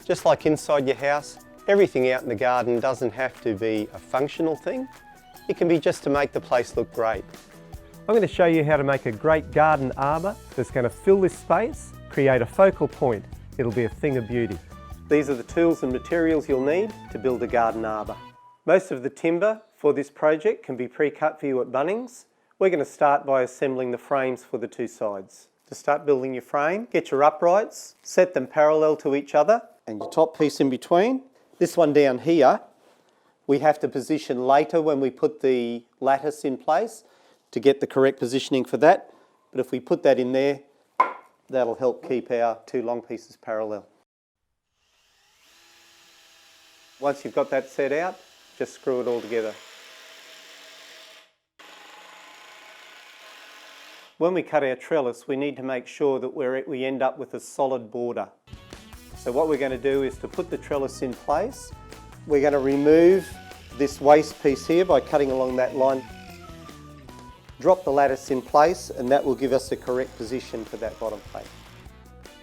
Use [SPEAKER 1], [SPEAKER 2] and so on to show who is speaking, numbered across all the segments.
[SPEAKER 1] Just like inside your house, everything out in the garden doesn't have to be a functional thing. It can be just to make the place look great. I'm going to show you how to make a great garden arbour that's going to fill this space, create a focal point. It'll be a thing of beauty. These are the tools and materials you'll need to build a garden arbour. Most of the timber for this project can be pre-cut for you at Bunnings. We're going to start by assembling the frames for the two sides. To start building your frame, get your uprights, set them parallel to each other, and your top piece in between. This one down here, we have to position later when we put the lattice in place to get the correct positioning for that. But if we put that in there, that'll help keep our two long pieces parallel. Once you've got that set out, just screw it all together. When we cut our trellis, we need to make sure that we end up with a solid border. So what we're going to do is to put the trellis in place, we're going to remove this waste piece here by cutting along that line. Drop the lattice in place and that will give us the correct position for that bottom plate.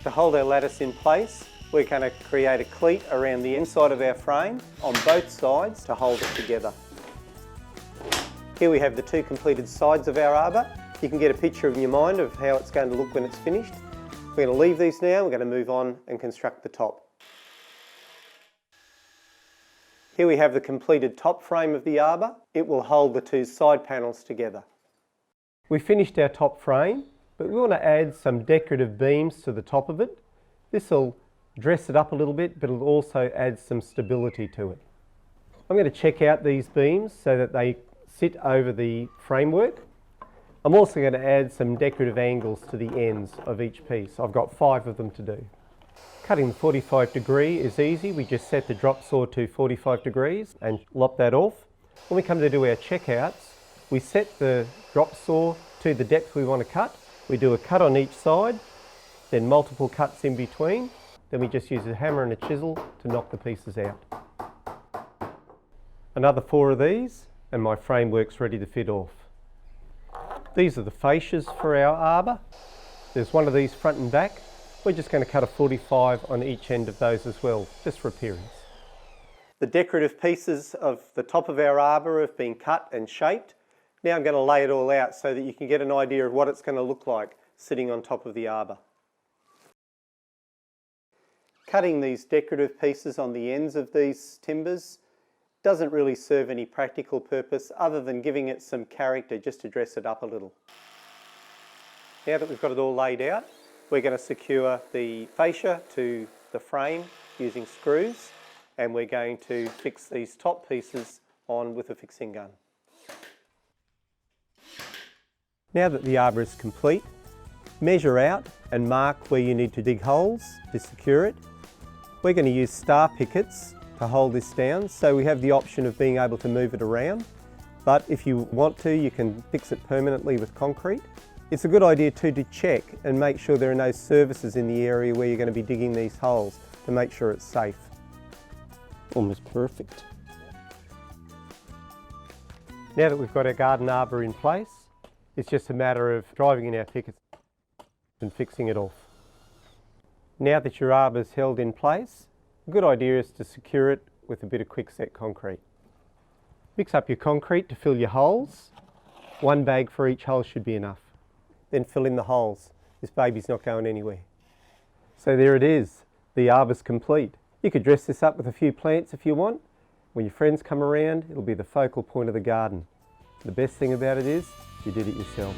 [SPEAKER 1] To hold our lattice in place, we're going to create a cleat around the inside of our frame on both sides to hold it together. Here we have the two completed sides of our arbour. You can get a picture in your mind of how it's going to look when it's finished. We're going to leave these now, we're going to move on and construct the top. Here we have the completed top frame of the arbour. It will hold the two side panels together. We finished our top frame, but we want to add some decorative beams to the top of it. This will dress it up a little bit, but it'll also add some stability to it. I'm going to check out these beams so that they sit over the framework. I'm also going to add some decorative angles to the ends of each piece. I've got 5 of them to do. Cutting the 45 degree is easy. We just set the drop saw to 45 degrees and lop that off. When we come to do our checkouts, we set the drop saw to the depth we want to cut. We do a cut on each side, then multiple cuts in between. Then we just use a hammer and a chisel to knock the pieces out. Another 4 of these and my framework's ready to fit off. These are the fascias for our arbour. There's one of these front and back. We're just going to cut a 45 on each end of those as well, just for appearance. The decorative pieces of the top of our arbour have been cut and shaped. Now I'm going to lay it all out so that you can get an idea of what it's going to look like sitting on top of the arbour. Cutting these decorative pieces on the ends of these timbers doesn't really serve any practical purpose other than giving it some character just to dress it up a little. Now that we've got it all laid out, we're going to secure the fascia to the frame using screws, and we're going to fix these top pieces on with a fixing gun. Now that the arbour is complete, measure out and mark where you need to dig holes to secure it. We're going to use star pickets to hold this down, so we have the option of being able to move it around, but if you want to, you can fix it permanently with concrete. It's a good idea too to check and make sure there are no surfaces in the area where you're going to be digging these holes to make sure it's safe. Almost perfect. Now that we've got our garden arbour in place, it's just a matter of driving in our pickets and fixing it off. Now that your arbour is held in place, a good idea is to secure it with a bit of quickset concrete. Mix up your concrete to fill your holes. 1 bag for each hole should be enough. Then fill in the holes. This baby's not going anywhere. So there it is, the arbour's complete. You could dress this up with a few plants if you want. When your friends come around, it'll be the focal point of the garden. The best thing about it is, you did it yourself.